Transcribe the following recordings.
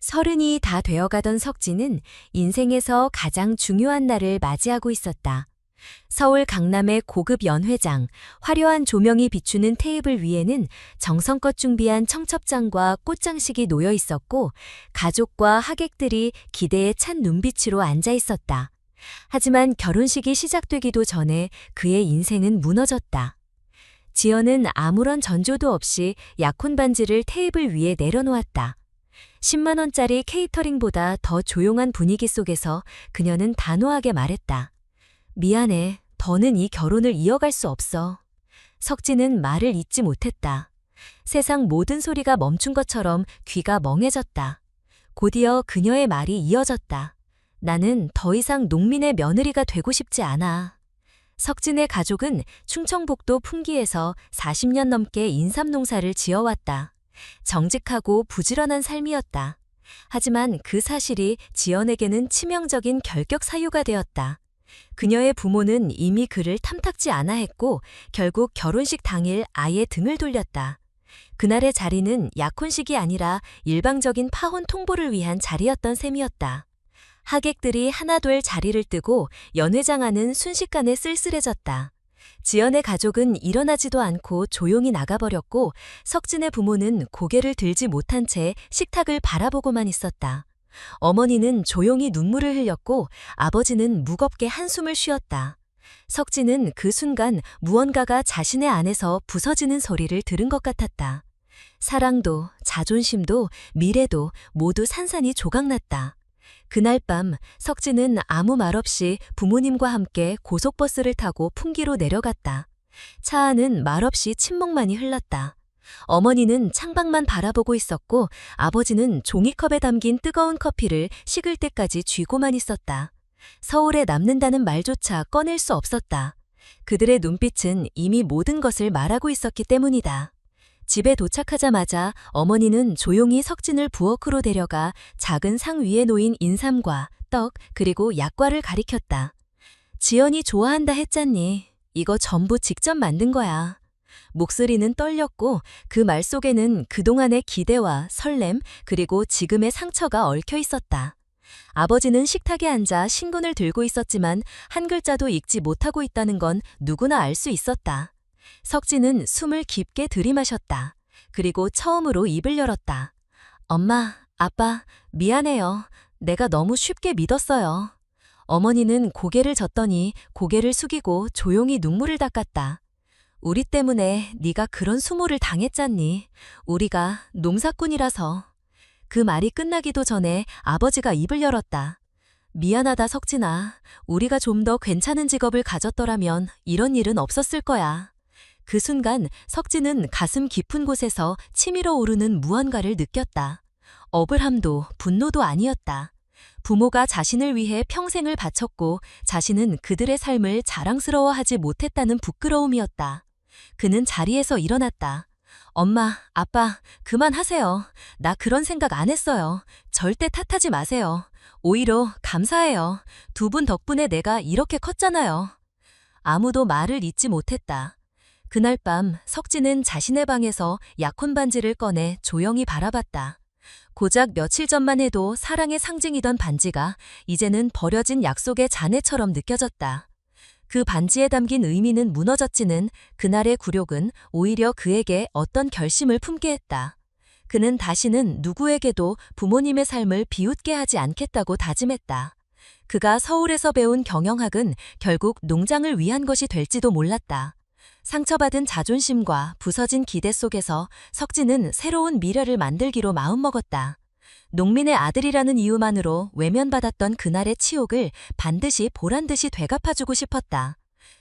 서른이 다 되어가던 석진은 인생에서 가장 중요한 날을 맞이하고 있었다. 서울 강남의 고급 연회장, 화려한 조명이 비추는 테이블 위에는 정성껏 준비한 청첩장과 꽃장식이 놓여 있었고, 가족과 하객들이 기대에 찬 눈빛으로 앉아 있었다. 하지만 결혼식이 시작되기도 전에 그의 인생은 무너졌다. 지연은 아무런 전조도 없이 약혼 반지를 테이블 위에 내려놓았다. 10만 원짜리 케이터링보다 더 조용한 분위기 속에서 그녀는 단호하게 말했다. 미안해, 더는 이 결혼을 이어갈 수 없어. 석진은 말을 잇지 못했다. 세상 모든 소리가 멈춘 것처럼 귀가 멍해졌다. 곧이어 그녀의 말이 이어졌다. 나는 더 이상 농민의 며느리가 되고 싶지 않아. 석진의 가족은 충청북도 풍기에서 40년 넘게 인삼농사를 지어왔다. 정직하고 부지런한 삶이었다. 하지만 그 사실이 지연에게는 치명적인 결격 사유가 되었다. 그녀의 부모는 이미 그를 탐탁지 않아 했고 결국 결혼식 당일 아예 등을 돌렸다. 그날의 자리는 약혼식이 아니라 일방적인 파혼 통보를 위한 자리였던 셈이었다. 하객들이 하나둘 자리를 뜨고 연회장 안은 순식간에 쓸쓸해졌다. 지연의 가족은 일어나지도 않고 조용히 나가버렸고 석진의 부모는 고개를 들지 못한 채 식탁을 바라보고만 있었다. 어머니는 조용히 눈물을 흘렸고 아버지는 무겁게 한숨을 쉬었다. 석진은 그 순간 무언가가 자신의 안에서 부서지는 소리를 들은 것 같았다. 사랑도, 자존심도, 미래도 모두 산산이 조각났다. 그날 밤 석진은 아무 말 없이 부모님과 함께 고속버스를 타고 풍기로 내려갔다. 차 안은 말없이 침묵만이 흘렀다. 어머니는 창밖만 바라보고 있었고 아버지는 종이컵에 담긴 뜨거운 커피를 식을 때까지 쥐고만 있었다. 서울에 남는다는 말조차 꺼낼 수 없었다. 그들의 눈빛은 이미 모든 것을 말하고 있었기 때문이다. 집에 도착하자마자 어머니는 조용히 석진을 부엌으로 데려가 작은 상 위에 놓인 인삼과 떡 그리고 약과를 가리켰다. 지연이 좋아한다 했잖니. 이거 전부 직접 만든 거야. 목소리는 떨렸고 그 말 속에는 그동안의 기대와 설렘 그리고 지금의 상처가 얽혀 있었다. 아버지는 식탁에 앉아 신문을 들고 있었지만 한 글자도 읽지 못하고 있다는 건 누구나 알 수 있었다. 석진은 숨을 깊게 들이마셨다. 그리고 처음으로 입을 열었다. 엄마, 아빠, 미안해요. 내가 너무 쉽게 믿었어요. 어머니는 고개를 젓더니 고개를 숙이고 조용히 눈물을 닦았다. 우리 때문에 네가 그런 수모를 당했잖니. 우리가 농사꾼이라서. 그 말이 끝나기도 전에 아버지가 입을 열었다. 미안하다 석진아. 우리가 좀 더 괜찮은 직업을 가졌더라면 이런 일은 없었을 거야. 그 순간 석진은 가슴 깊은 곳에서 치밀어 오르는 무언가를 느꼈다. 억울함도 분노도 아니었다. 부모가 자신을 위해 평생을 바쳤고 자신은 그들의 삶을 자랑스러워하지 못했다는 부끄러움이었다. 그는 자리에서 일어났다. 엄마, 아빠, 그만하세요. 나 그런 생각 안 했어요. 절대 탓하지 마세요. 오히려 감사해요. 두 분 덕분에 내가 이렇게 컸잖아요. 아무도 말을 잇지 못했다. 그날 밤 석진은 자신의 방에서 약혼 반지를 꺼내 조용히 바라봤다. 고작 며칠 전만 해도 사랑의 상징이던 반지가 이제는 버려진 약속의 잔해처럼 느껴졌다. 그 반지에 담긴 의미는 무너졌지는 그날의 굴욕은 오히려 그에게 어떤 결심을 품게 했다. 그는 다시는 누구에게도 부모님의 삶을 비웃게 하지 않겠다고 다짐했다. 그가 서울에서 배운 경영학은 결국 농장을 위한 것이 될지도 몰랐다. 상처받은 자존심과 부서진 기대 속에서 석진은 새로운 미래를 만들기로 마음먹었다. 농민의 아들이라는 이유만으로 외면받았던 그날의 치욕을 반드시 보란듯이 되갚아주고 싶었다.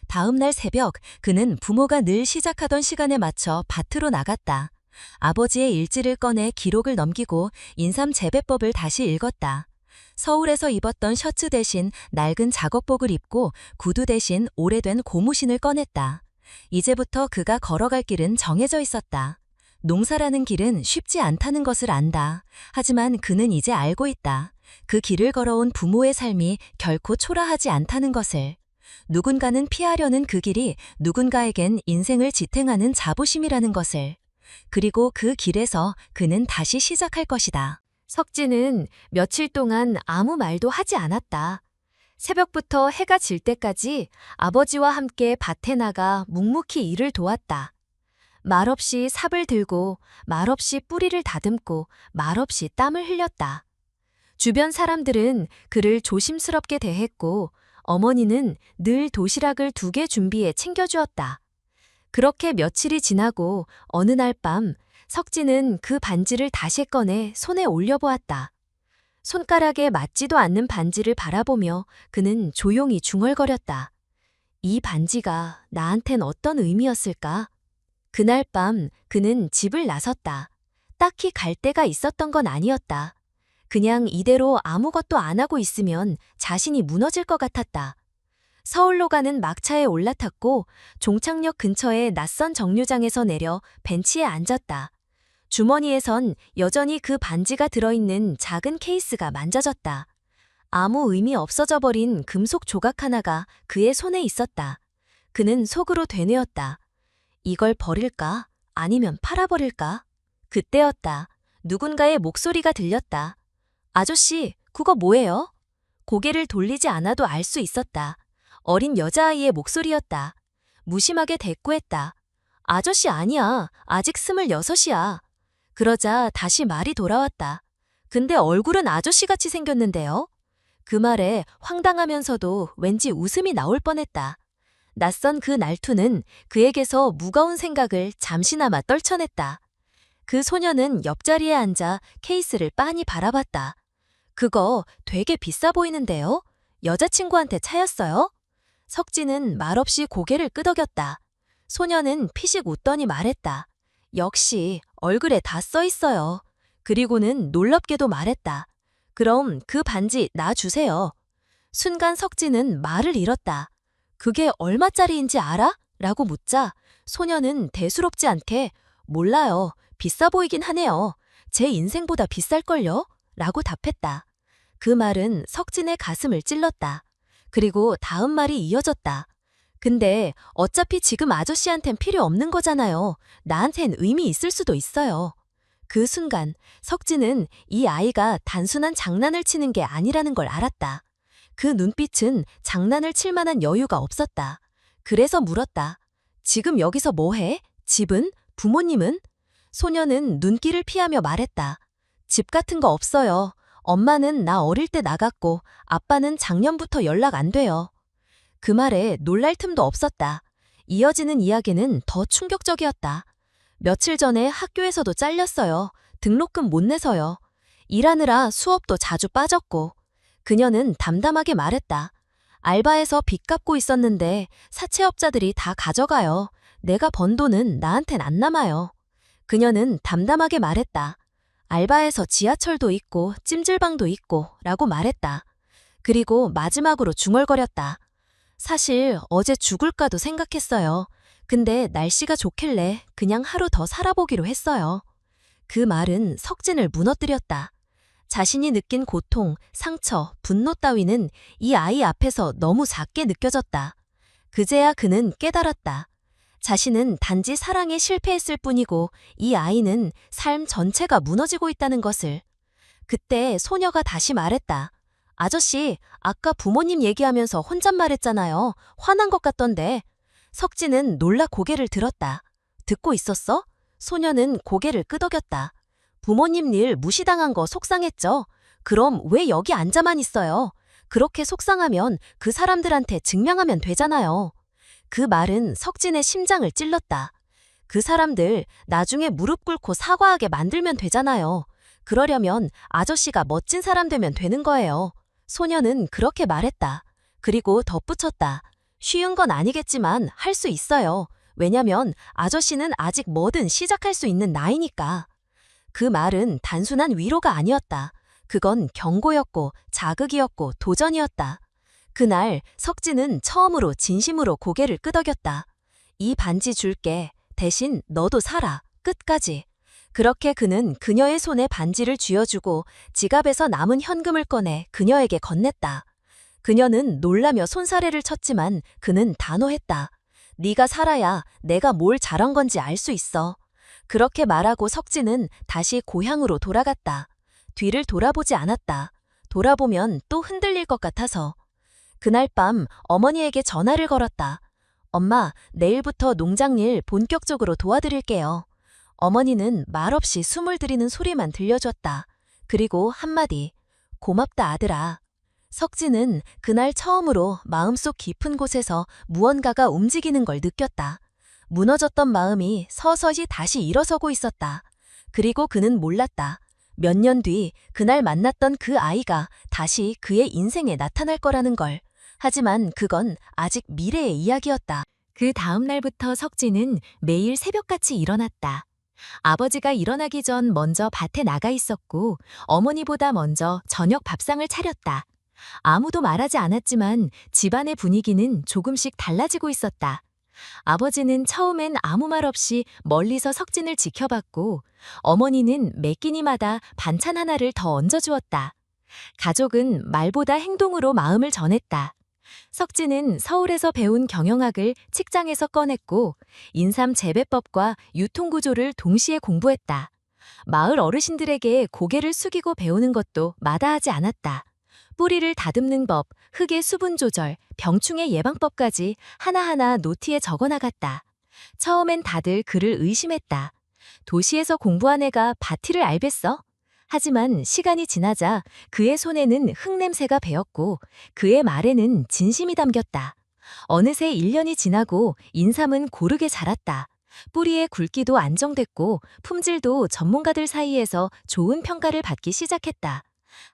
다음 날 새벽 그는 부모가 늘 시작하던 시간에 맞춰 밭으로 나갔다. 아버지의 일지를 꺼내 기록을 넘기고 인삼 재배법을 다시 읽었다. 서울에서 입었던 셔츠 대신 낡은 작업복을 입고 구두 대신 오래된 고무신을 꺼냈다. 이제부터 그가 걸어갈 길은 정해져 있었다. 농사라는 길은 쉽지 않다는 것을 안다. 하지만 그는 이제 알고 있다. 그 길을 걸어온 부모의 삶이 결코 초라하지 않다는 것을. 누군가는 피하려는 그 길이 누군가에겐 인생을 지탱하는 자부심이라는 것을. 그리고 그 길에서 그는 다시 시작할 것이다. 석진은 며칠 동안 아무 말도 하지 않았다. 새벽부터 해가 질 때까지 아버지와 함께 밭에 나가 묵묵히 일을 도왔다. 말없이 삽을 들고 말없이 뿌리를 다듬고 말없이 땀을 흘렸다. 주변 사람들은 그를 조심스럽게 대했고 어머니는 늘 도시락을 2개 준비해 챙겨주었다. 그렇게 며칠이 지나고 어느 날 밤 석진은 그 반지를 다시 꺼내 손에 올려보았다. 손가락에 맞지도 않는 반지를 바라보며 그는 조용히 중얼거렸다. 이 반지가 나한텐 어떤 의미였을까? 그날 밤 그는 집을 나섰다. 딱히 갈 데가 있었던 건 아니었다. 그냥 이대로 아무것도 안 하고 있으면 자신이 무너질 것 같았다. 서울로 가는 막차에 올라탔고 종착역 근처의 낯선 정류장에서 내려 벤치에 앉았다. 주머니에선 여전히 그 반지가 들어있는 작은 케이스가 만져졌다. 아무 의미 없어져 버린 금속 조각 하나가 그의 손에 있었다. 그는 속으로 되뇌었다. 이걸 버릴까? 아니면 팔아버릴까? 그때였다. 누군가의 목소리가 들렸다. 아저씨, 그거 뭐예요? 고개를 돌리지 않아도 알 수 있었다. 어린 여자아이의 목소리였다. 무심하게 대꾸했다. 아저씨 아니야. 아직 26이야. 그러자 다시 말이 돌아왔다. 근데 얼굴은 아저씨같이 생겼는데요? 그 말에 황당하면서도 왠지 웃음이 나올 뻔했다. 낯선 그 날투는 그에게서 무거운 생각을 잠시나마 떨쳐냈다. 그 소녀는 옆자리에 앉아 케이스를 빤히 바라봤다. 그거 되게 비싸 보이는데요? 여자친구한테 차였어요? 석진은 말없이 고개를 끄덕였다. 소녀는 피식 웃더니 말했다. 역시 얼굴에 다 써 있어요. 그리고는 놀랍게도 말했다. 그럼 그 반지 나 주세요. 순간 석진은 말을 잃었다. 그게 얼마짜리인지 알아? 라고 묻자 소녀는 대수롭지 않게 몰라요. 비싸 보이긴 하네요. 제 인생보다 비쌀걸요? 라고 답했다. 그 말은 석진의 가슴을 찔렀다. 그리고 다음 말이 이어졌다. 근데 어차피 지금 아저씨한텐 필요 없는 거잖아요. 나한텐 의미 있을 수도 있어요. 그 순간 석진은 이 아이가 단순한 장난을 치는 게 아니라는 걸 알았다. 그 눈빛은 장난을 칠 만한 여유가 없었다. 그래서 물었다. 지금 여기서 뭐 해? 집은? 부모님은? 소녀는 눈길을 피하며 말했다. 집 같은 거 없어요. 엄마는 나 어릴 때 나갔고 아빠는 작년부터 연락 안 돼요. 그 말에 놀랄 틈도 없었다. 이어지는 이야기는 더 충격적이었다. 며칠 전에 학교에서도 잘렸어요. 등록금 못 내서요. 일하느라 수업도 자주 빠졌고. 그녀는 담담하게 말했다. 알바에서 빚 갚고 있었는데 사채업자들이 다 가져가요. 내가 번 돈은 나한텐 안 남아요. 그녀는 담담하게 말했다. 알바에서 지하철도 있고 찜질방도 있고 라고 말했다. 그리고 마지막으로 중얼거렸다. 사실 어제 죽을까도 생각했어요. 근데 날씨가 좋길래 그냥 하루 더 살아보기로 했어요. 그 말은 석진을 무너뜨렸다. 자신이 느낀 고통, 상처, 분노 따위는 이 아이 앞에서 너무 작게 느껴졌다. 그제야 그는 깨달았다. 자신은 단지 사랑에 실패했을 뿐이고 이 아이는 삶 전체가 무너지고 있다는 것을. 그때 소녀가 다시 말했다. 아저씨, 아까 부모님 얘기하면서 혼잣말했잖아요. 화난 것 같던데. 석진은 놀라 고개를 들었다. 듣고 있었어? 소녀는 고개를 끄덕였다. 부모님 일 무시당한 거 속상했죠? 그럼 왜 여기 앉아만 있어요? 그렇게 속상하면 그 사람들한테 증명하면 되잖아요. 그 말은 석진의 심장을 찔렀다. 그 사람들 나중에 무릎 꿇고 사과하게 만들면 되잖아요. 그러려면 아저씨가 멋진 사람 되면 되는 거예요. 소녀는 그렇게 말했다. 그리고 덧붙였다. 쉬운 건 아니겠지만 할 수 있어요. 왜냐면 아저씨는 아직 뭐든 시작할 수 있는 나이니까. 그 말은 단순한 위로가 아니었다. 그건 경고였고 자극이었고 도전이었다. 그날 석진은 처음으로 진심으로 고개를 끄덕였다. 이 반지 줄게. 대신 너도 살아. 끝까지. 그렇게 그는 그녀의 손에 반지를 쥐어주고 지갑에서 남은 현금을 꺼내 그녀에게 건넸다. 그녀는 놀라며 손사래를 쳤지만 그는 단호했다. 네가 살아야 내가 뭘 잘한 건지 알 수 있어. 그렇게 말하고 석진은 다시 고향으로 돌아갔다. 뒤를 돌아보지 않았다. 돌아보면 또 흔들릴 것 같아서. 그날 밤 어머니에게 전화를 걸었다. 엄마, 내일부터 농장일 본격적으로 도와드릴게요. 어머니는 말없이 숨을 들이는 소리만 들려줬다. 그리고 한마디, 고맙다 아들아. 석진은 그날 처음으로 마음속 깊은 곳에서 무언가가 움직이는 걸 느꼈다. 무너졌던 마음이 서서히 다시 일어서고 있었다. 그리고 그는 몰랐다. 몇 년 뒤 그날 만났던 그 아이가 다시 그의 인생에 나타날 거라는 걸. 하지만 그건 아직 미래의 이야기였다. 그 다음 날부터 석진은 매일 새벽같이 일어났다. 아버지가 일어나기 전 먼저 밭에 나가 있었고 어머니보다 먼저 저녁 밥상을 차렸다. 아무도 말하지 않았지만 집안의 분위기는 조금씩 달라지고 있었다. 아버지는 처음엔 아무 말 없이 멀리서 석진을 지켜봤고 어머니는 매 끼니마다 반찬 하나를 더 얹어주었다. 가족은 말보다 행동으로 마음을 전했다. 석진은 서울에서 배운 경영학을 직장에서 꺼냈고 인삼 재배법과 유통구조를 동시에 공부했다. 마을 어르신들에게 고개를 숙이고 배우는 것도 마다하지 않았다. 뿌리를 다듬는 법, 흙의 수분 조절, 병충해 예방법까지 하나하나 노트에 적어나갔다. 처음엔 다들 그를 의심했다. 도시에서 공부한 애가 밭일을 알겠어? 하지만 시간이 지나자 그의 손에는 흙냄새가 배었고 그의 말에는 진심이 담겼다. 어느새 1년이 지나고 인삼은 고르게 자랐다. 뿌리의 굵기도 안정됐고 품질도 전문가들 사이에서 좋은 평가를 받기 시작했다.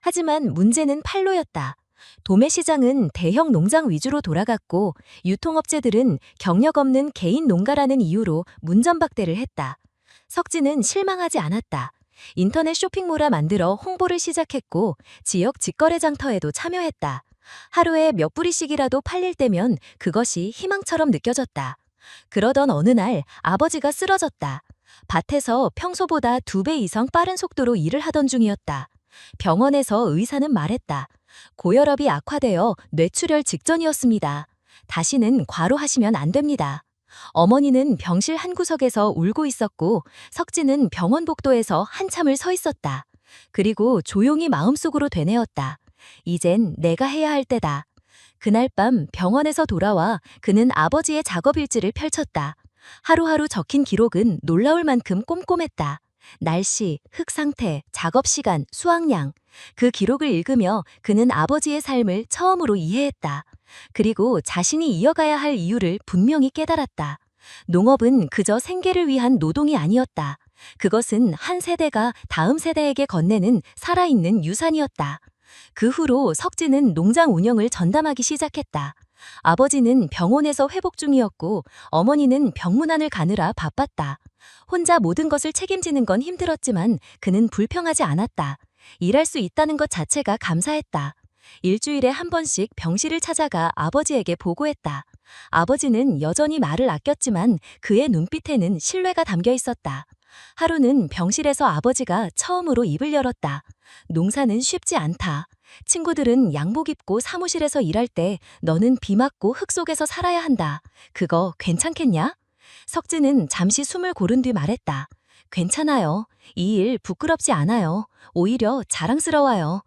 하지만 문제는 판로였다. 도매 시장은 대형 농장 위주로 돌아갔고 유통업체들은 경력 없는 개인 농가라는 이유로 문전박대를 했다. 석진은 실망하지 않았다. 인터넷 쇼핑몰을 만들어 홍보를 시작했고 지역 직거래 장터에도 참여했다. 하루에 몇 뿌리씩이라도 팔릴 때면 그것이 희망처럼 느껴졌다. 그러던 어느 날 아버지가 쓰러졌다. 밭에서 평소보다 2배 이상 빠른 속도로 일을 하던 중이었다. 병원에서 의사는 말했다. 고혈압이 악화되어 뇌출혈 직전이었습니다. 다시는 과로하시면 안 됩니다. 어머니는 병실 한 구석에서 울고 있었고 석진은 병원 복도에서 한참을 서 있었다. 그리고 조용히 마음속으로 되뇌었다. 이젠 내가 해야 할 때다. 그날 밤 병원에서 돌아와 그는 아버지의 작업 일지를 펼쳤다. 하루하루 적힌 기록은 놀라울 만큼 꼼꼼했다. 날씨, 흙 상태, 작업 시간, 수확량. 그 기록을 읽으며 그는 아버지의 삶을 처음으로 이해했다. 그리고 자신이 이어가야 할 이유를 분명히 깨달았다. 농업은 그저 생계를 위한 노동이 아니었다. 그것은 한 세대가 다음 세대에게 건네는 살아있는 유산이었다. 그 후로 석진은 농장 운영을 전담하기 시작했다. 아버지는 병원에서 회복 중이었고 어머니는 병문안을 가느라 바빴다. 혼자 모든 것을 책임지는 건 힘들었지만 그는 불평하지 않았다. 일할 수 있다는 것 자체가 감사했다. 일주일에 한 번씩 병실을 찾아가 아버지에게 보고했다. 아버지는 여전히 말을 아꼈지만 그의 눈빛에는 신뢰가 담겨 있었다. 하루는 병실에서 아버지가 처음으로 입을 열었다. 농사는 쉽지 않다. 친구들은 양복 입고 사무실에서 일할 때 너는 비 맞고 흙 속에서 살아야 한다. 그거 괜찮겠냐? 석진은 잠시 숨을 고른 뒤 말했다. 괜찮아요. 이 일 부끄럽지 않아요. 오히려 자랑스러워요.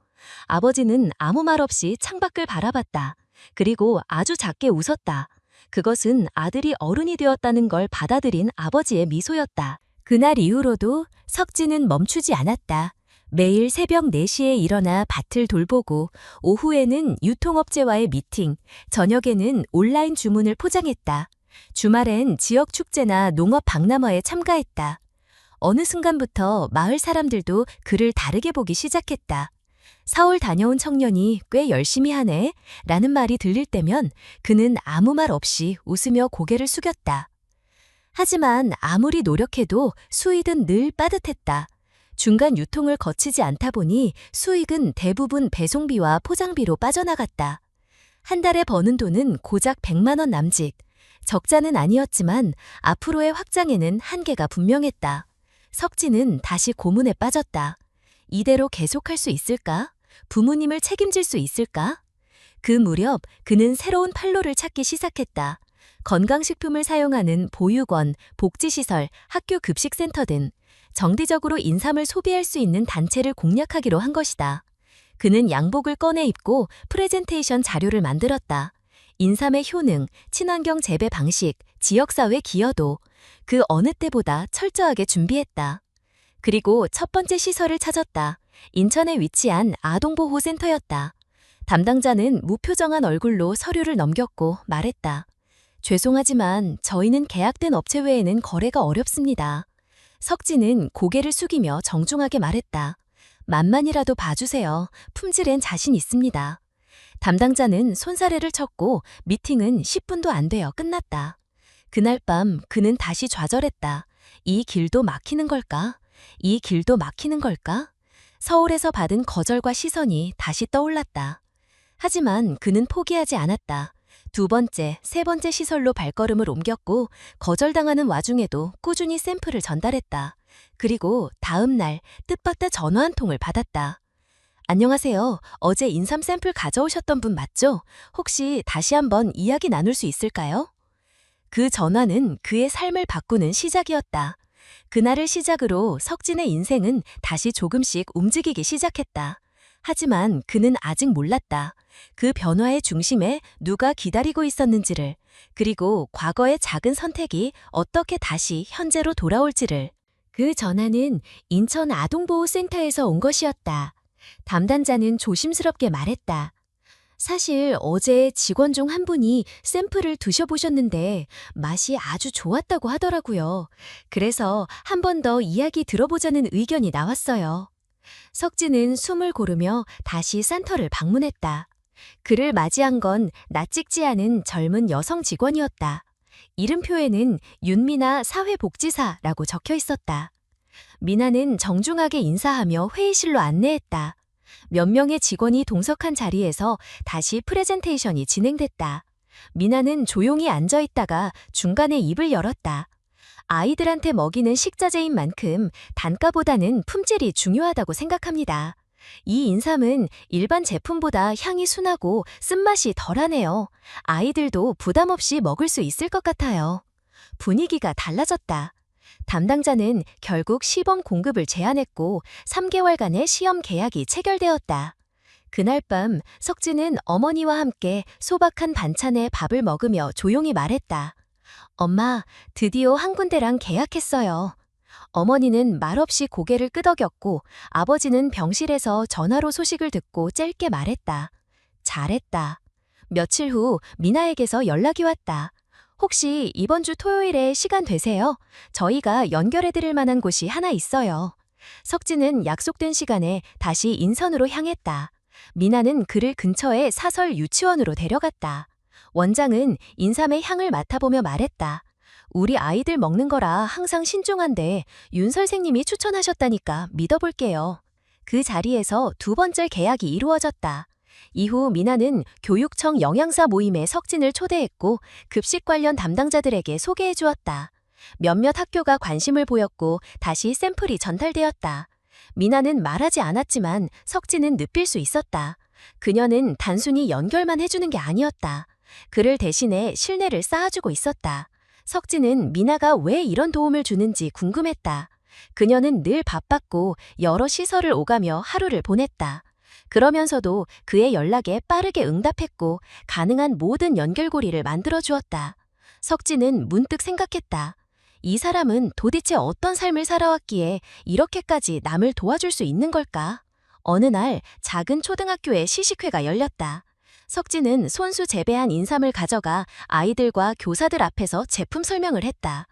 아버지는 아무 말 없이 창밖을 바라봤다. 그리고 아주 작게 웃었다. 그것은 아들이 어른이 되었다는 걸 받아들인 아버지의 미소였다. 그날 이후로도 석진은 멈추지 않았다. 매일 새벽 4시에 일어나 밭을 돌보고 오후에는 유통업체와의 미팅, 저녁에는 온라인 주문을 포장했다. 주말엔 지역 축제나 농업 박람회에 참가했다. 어느 순간부터 마을 사람들도 그를 다르게 보기 시작했다. 서울 다녀온 청년이 꽤 열심히 하네 라는 말이 들릴 때면 그는 아무 말 없이 웃으며 고개를 숙였다. 하지만 아무리 노력해도 수익은 늘 빠듯했다. 중간 유통을 거치지 않다 보니 수익은 대부분 배송비와 포장비로 빠져나갔다. 한 달에 버는 돈은 고작 100만 원 남짓. 적자는 아니었지만 앞으로의 확장에는 한계가 분명했다. 석진은 다시 고문에 빠졌다. 이대로 계속할 수 있을까? 부모님을 책임질 수 있을까? 그 무렵 그는 새로운 판로를 찾기 시작했다. 건강식품을 사용하는 보육원, 복지시설, 학교 급식센터 등 정기적으로 인삼을 소비할 수 있는 단체를 공략하기로 한 것이다. 그는 양복을 꺼내 입고 프레젠테이션 자료를 만들었다. 인삼의 효능, 친환경 재배 방식, 지역사회 기여도 그 어느 때보다 철저하게 준비했다. 그리고 첫 번째 시설을 찾았다. 인천에 위치한 아동보호센터였다. 담당자는 무표정한 얼굴로 서류를 넘겼고 말했다. 죄송하지만 저희는 계약된 업체 외에는 거래가 어렵습니다. 석진은 고개를 숙이며 정중하게 말했다. 만만이라도 봐주세요. 품질엔 자신 있습니다. 담당자는 손사래를 쳤고 미팅은 10분도 안 되어 끝났다. 그날 밤 그는 다시 좌절했다. 이 길도 막히는 걸까? 이 길도 막히는 걸까? 서울에서 받은 거절과 시선이 다시 떠올랐다. 하지만 그는 포기하지 않았다. 두 번째, 세 번째 시설로 발걸음을 옮겼고 거절당하는 와중에도 꾸준히 샘플을 전달했다. 그리고 다음 날 뜻밖의 전화 한 통을 받았다. 안녕하세요. 어제 인삼 샘플 가져오셨던 분 맞죠? 혹시 다시 한번 이야기 나눌 수 있을까요? 그 전화는 그의 삶을 바꾸는 시작이었다. 그날을 시작으로 석진의 인생은 다시 조금씩 움직이기 시작했다. 하지만 그는 아직 몰랐다. 그 변화의 중심에 누가 기다리고 있었는지를, 그리고 과거의 작은 선택이 어떻게 다시 현재로 돌아올지를. 그 전화는 인천 아동보호센터에서 온 것이었다. 담당자는 조심스럽게 말했다. 사실 어제 직원 중 한 분이 샘플을 드셔보셨는데 맛이 아주 좋았다고 하더라고요. 그래서 한 번 더 이야기 들어보자는 의견이 나왔어요. 석진은 숨을 고르며 다시 센터를 방문했다. 그를 맞이한 건 낯찍지 않은 젊은 여성 직원이었다. 이름표에는 윤미나 사회복지사라고 적혀 있었다. 미나는 정중하게 인사하며 회의실로 안내했다. 몇 명의 직원이 동석한 자리에서 다시 프레젠테이션이 진행됐다. 미나는 조용히 앉아 있다가 중간에 입을 열었다. 아이들한테 먹이는 식자재인 만큼 단가보다는 품질이 중요하다고 생각합니다. 이 인삼은 일반 제품보다 향이 순하고 쓴맛이 덜하네요. 아이들도 부담 없이 먹을 수 있을 것 같아요. 분위기가 달라졌다. 담당자는 결국 시범 공급을 제안했고 3개월간의 시험 계약이 체결되었다. 그날 밤 석진은 어머니와 함께 소박한 반찬에 밥을 먹으며 조용히 말했다. 엄마, 드디어 한 군데랑 계약했어요. 어머니는 말없이 고개를 끄덕였고 아버지는 병실에서 전화로 소식을 듣고 짧게 말했다. 잘했다. 며칠 후 미나에게서 연락이 왔다. 혹시 이번 주 토요일에 시간 되세요? 저희가 연결해드릴 만한 곳이 하나 있어요. 석진은 약속된 시간에 다시 인선으로 향했다. 미나는 그를 근처의 사설 유치원으로 데려갔다. 원장은 인삼의 향을 맡아보며 말했다. 우리 아이들 먹는 거라 항상 신중한데 윤 선생님이 추천하셨다니까 믿어볼게요. 그 자리에서 두 번째 계약이 이루어졌다. 이후 미나는 교육청 영양사 모임에 석진을 초대했고 급식 관련 담당자들에게 소개해 주었다. 몇몇 학교가 관심을 보였고 다시 샘플이 전달되었다. 미나는 말하지 않았지만 석진은 느낄 수 있었다. 그녀는 단순히 연결만 해주는 게 아니었다. 그를 대신해 신뢰를 쌓아주고 있었다. 석진은 미나가 왜 이런 도움을 주는지 궁금했다. 그녀는 늘 바빴고 여러 시설을 오가며 하루를 보냈다. 그러면서도 그의 연락에 빠르게 응답했고 가능한 모든 연결고리를 만들어주었다. 석진은 문득 생각했다. 이 사람은 도대체 어떤 삶을 살아왔기에 이렇게까지 남을 도와줄 수 있는 걸까? 어느 날 작은 초등학교에 시식회가 열렸다. 석진은 손수 재배한 인삼을 가져가 아이들과 교사들 앞에서 제품 설명을 했다.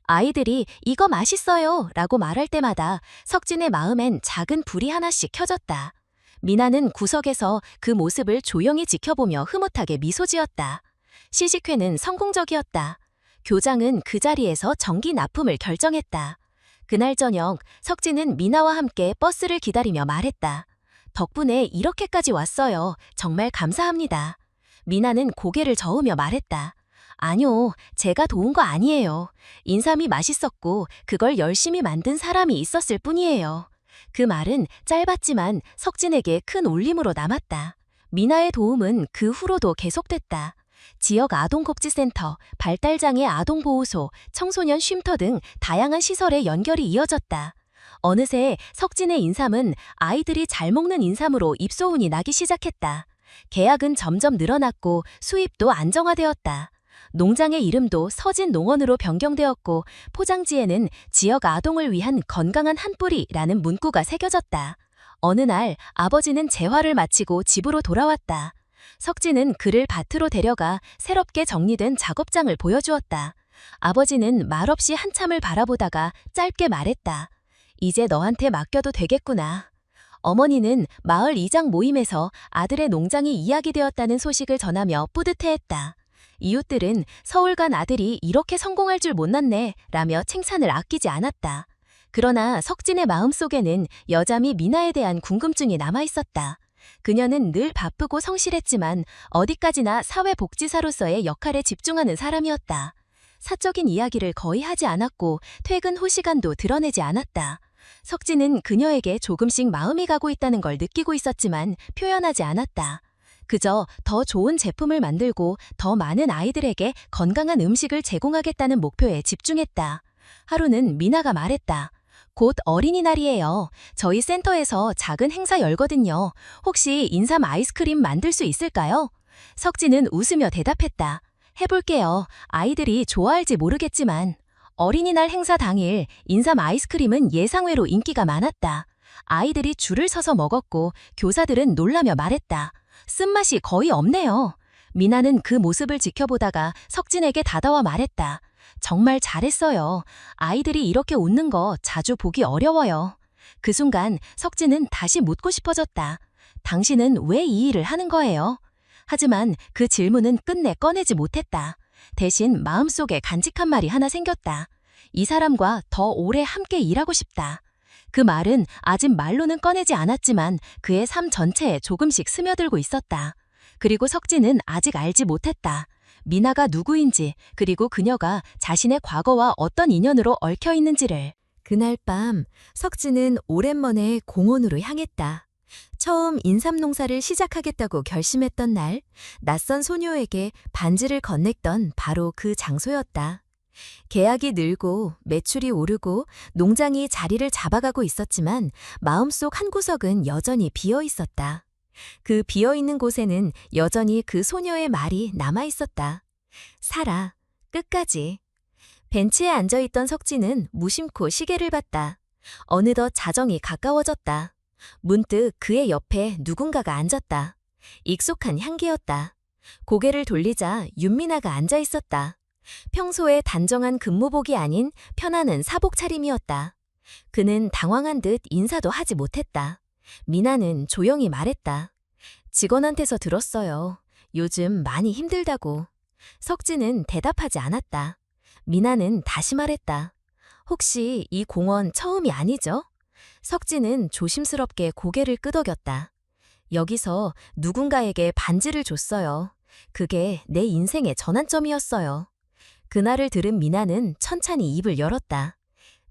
아이들이 이거 맛있어요 라고 말할 때마다 석진의 마음엔 작은 불이 하나씩 켜졌다. 미나는 구석에서 그 모습을 조용히 지켜보며 흐뭇하게 미소 지었다. 시식회는 성공적이었다. 교장은 그 자리에서 정기 납품을 결정했다. 그날 저녁 석진은 미나와 함께 버스를 기다리며 말했다. 덕분에 이렇게까지 왔어요. 정말 감사합니다. 미나는 고개를 저으며 말했다. 아니요, 제가 도운 거 아니에요. 인삼이 맛있었고 그걸 열심히 만든 사람이 있었을 뿐이에요. 그 말은 짧았지만 석진에게 큰 울림으로 남았다. 미나의 도움은 그 후로도 계속됐다. 지역 아동복지센터, 발달장애 아동보호소, 청소년 쉼터 등 다양한 시설의 연결이 이어졌다. 어느새 석진의 인삼은 아이들이 잘 먹는 인삼으로 입소문이 나기 시작했다. 계약은 점점 늘어났고 수입도 안정화되었다. 농장의 이름도 서진 농원으로 변경되었고 포장지에는 지역 아동을 위한 건강한 한 뿌리라는 문구가 새겨졌다. 어느 날 아버지는 재활을 마치고 집으로 돌아왔다. 석진은 그를 밭으로 데려가 새롭게 정리된 작업장을 보여주었다. 아버지는 말없이 한참을 바라보다가 짧게 말했다. 이제 너한테 맡겨도 되겠구나. 어머니는 마을 이장 모임에서 아들의 농장이 이야기되었다는 소식을 전하며 뿌듯해했다. 이웃들은 서울 간 아들이 이렇게 성공할 줄 몰랐네 라며 칭찬을 아끼지 않았다. 그러나 석진의 마음속에는 여전히 미나에 대한 궁금증이 남아있었다. 그녀는 늘 바쁘고 성실했지만 어디까지나 사회복지사로서의 역할에 집중하는 사람이었다. 사적인 이야기를 거의 하지 않았고 퇴근 후 시간도 드러내지 않았다. 석진은 그녀에게 조금씩 마음이 가고 있다는 걸 느끼고 있었지만 표현하지 않았다. 그저 더 좋은 제품을 만들고 더 많은 아이들에게 건강한 음식을 제공하겠다는 목표에 집중했다. 하루는 미나가 말했다. 곧 어린이날이에요. 저희 센터에서 작은 행사 열거든요. 혹시 인삼 아이스크림 만들 수 있을까요? 석진은 웃으며 대답했다. 해볼게요. 아이들이 좋아할지 모르겠지만. 어린이날 행사 당일 인삼 아이스크림은 예상외로 인기가 많았다. 아이들이 줄을 서서 먹었고 교사들은 놀라며 말했다. 쓴맛이 거의 없네요. 미나는 그 모습을 지켜보다가 석진에게 다가와 말했다. 정말 잘했어요. 아이들이 이렇게 웃는 거 자주 보기 어려워요. 그 순간 석진은 다시 묻고 싶어졌다. 당신은 왜 이 일을 하는 거예요? 하지만 그 질문은 끝내 꺼내지 못했다. 대신 마음속에 간직한 말이 하나 생겼다. 이 사람과 더 오래 함께 일하고 싶다. 그 말은 아직 말로는 꺼내지 않았지만 그의 삶 전체에 조금씩 스며들고 있었다. 그리고 석진은 아직 알지 못했다. 미나가 누구인지, 그리고 그녀가 자신의 과거와 어떤 인연으로 얽혀 있는지를. 그날 밤 석진은 오랜만에 공원으로 향했다. 처음 인삼 농사를 시작하겠다고 결심했던 날, 낯선 소녀에게 반지를 건넸던 바로 그 장소였다. 계약이 늘고 매출이 오르고 농장이 자리를 잡아가고 있었지만 마음속 한 구석은 여전히 비어 있었다. 그 비어있는 곳에는 여전히 그 소녀의 말이 남아있었다. 살아, 끝까지. 벤치에 앉아있던 석진은 무심코 시계를 봤다. 어느덧 자정이 가까워졌다. 문득 그의 옆에 누군가가 앉았다. 익숙한 향기였다. 고개를 돌리자 윤미나가 앉아있었다. 평소에 단정한 근무복이 아닌 편안한 사복 차림이었다. 그는 당황한 듯 인사도 하지 못했다. 미나는 조용히 말했다. 직원한테서 들었어요. 요즘 많이 힘들다고. 석진은 대답하지 않았다. 미나는 다시 말했다. 혹시 이 공원 처음이 아니죠? 석진은 조심스럽게 고개를 끄덕였다. 여기서 누군가에게 반지를 줬어요. 그게 내 인생의 전환점이었어요. 그날을 들은 미나는 천천히 입을 열었다.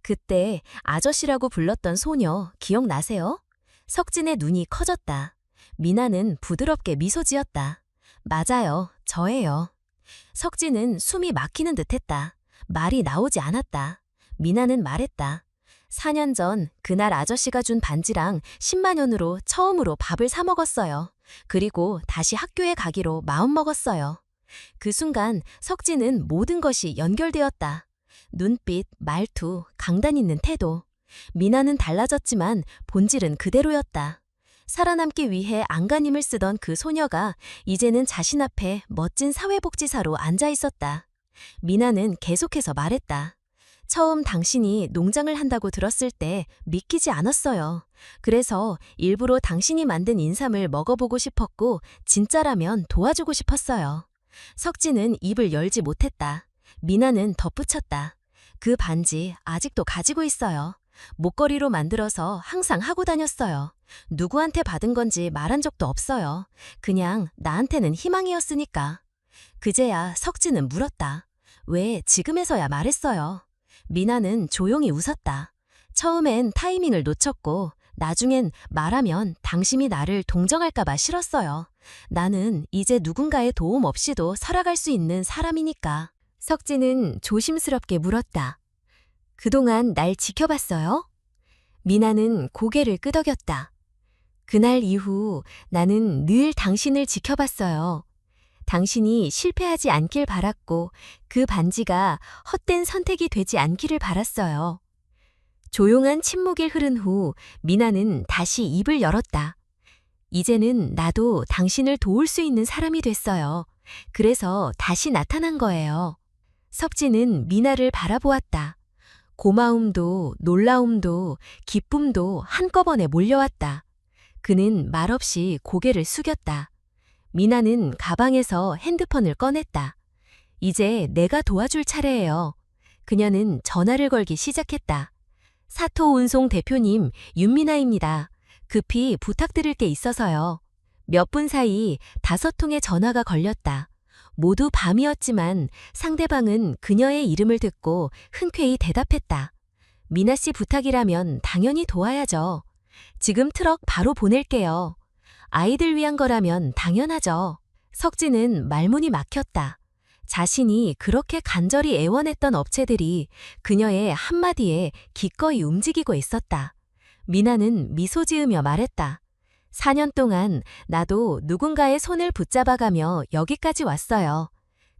그때 아저씨라고 불렀던 소녀 기억나세요? 석진의 눈이 커졌다. 미나는 부드럽게 미소 지었다. 맞아요, 저예요. 석진은 숨이 막히는 듯했다. 말이 나오지 않았다. 미나는 말했다. 4년 전 그날 아저씨가 준 반지랑 10만 원으로 처음으로 밥을 사 먹었어요. 그리고 다시 학교에 가기로 마음먹었어요. 그 순간 석진은 모든 것이 연결되었다. 눈빛, 말투, 강단 있는 태도. 미나는 달라졌지만 본질은 그대로였다. 살아남기 위해 안간힘을 쓰던 그 소녀가 이제는 자신 앞에 멋진 사회복지사로 앉아 있었다. 미나는 계속해서 말했다. 처음 당신이 농장을 한다고 들었을 때 믿기지 않았어요. 그래서 일부러 당신이 만든 인삼을 먹어보고 싶었고 진짜라면 도와주고 싶었어요. 석진은 입을 열지 못했다. 미나는 덧붙였다. 그 반지 아직도 가지고 있어요. 목걸이로 만들어서 항상 하고 다녔어요. 누구한테 받은 건지 말한 적도 없어요. 그냥 나한테는 희망이었으니까. 그제야 석진은 물었다. 왜 지금에서야 말했어요? 미나는 조용히 웃었다. 처음엔 타이밍을 놓쳤고 나중엔 말하면 당신이 나를 동정할까봐 싫었어요. 나는 이제 누군가의 도움 없이도 살아갈 수 있는 사람이니까. 석진은 조심스럽게 물었다. 그동안 날 지켜봤어요? 미나는 고개를 끄덕였다. 그날 이후 나는 늘 당신을 지켜봤어요. 당신이 실패하지 않길 바랐고 그 반지가 헛된 선택이 되지 않기를 바랐어요. 조용한 침묵이 흐른 후 미나는 다시 입을 열었다. 이제는 나도 당신을 도울 수 있는 사람이 됐어요. 그래서 다시 나타난 거예요. 석진은 미나를 바라보았다. 고마움도 놀라움도 기쁨도 한꺼번에 몰려왔다. 그는 말없이 고개를 숙였다. 미나는 가방에서 핸드폰을 꺼냈다. 이제 내가 도와줄 차례예요. 그녀는 전화를 걸기 시작했다. 사토운송 대표님, 윤미나입니다. 급히 부탁드릴 게 있어서요. 몇 분 사이 5통의 전화가 걸렸다. 모두 밤이었지만 상대방은 그녀의 이름을 듣고 흔쾌히 대답했다. 미나 씨 부탁이라면 당연히 도와야죠. 지금 트럭 바로 보낼게요. 아이들 위한 거라면 당연하죠. 석진은 말문이 막혔다. 자신이 그렇게 간절히 애원했던 업체들이 그녀의 한마디에 기꺼이 움직이고 있었다. 미나는 미소 지으며 말했다. 4년 동안 나도 누군가의 손을 붙잡아가며 여기까지 왔어요.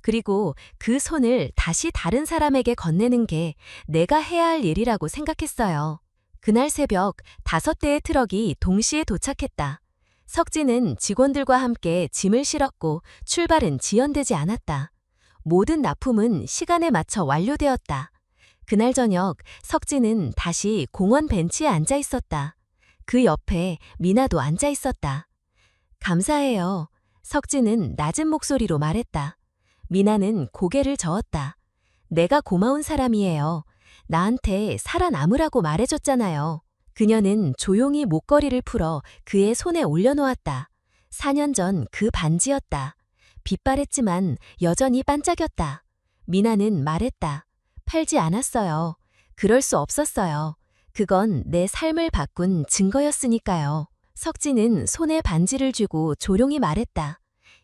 그리고 그 손을 다시 다른 사람에게 건네는 게 내가 해야 할 일이라고 생각했어요. 그날 새벽 5대의 트럭이 동시에 도착했다. 석진은 직원들과 함께 짐을 실었고 출발은 지연되지 않았다. 모든 납품은 시간에 맞춰 완료되었다. 그날 저녁 석진은 다시 공원 벤치에 앉아 있었다. 그 옆에 미나도 앉아 있었다. 감사해요. 석진은 낮은 목소리로 말했다. 미나는 고개를 저었다. 내가 고마운 사람이에요. 나한테 살아남으라고 말해줬잖아요. 그녀는 조용히 목걸이를 풀어 그의 손에 올려놓았다. 4년 전 그 반지였다. 빛바랬지만 여전히 반짝였다. 미나는 말했다. 팔지 않았어요. 그럴 수 없었어요. 그건 내 삶을 바꾼 증거였으니까요. 석진은 손에 반지를 쥐고 조용히 말했다.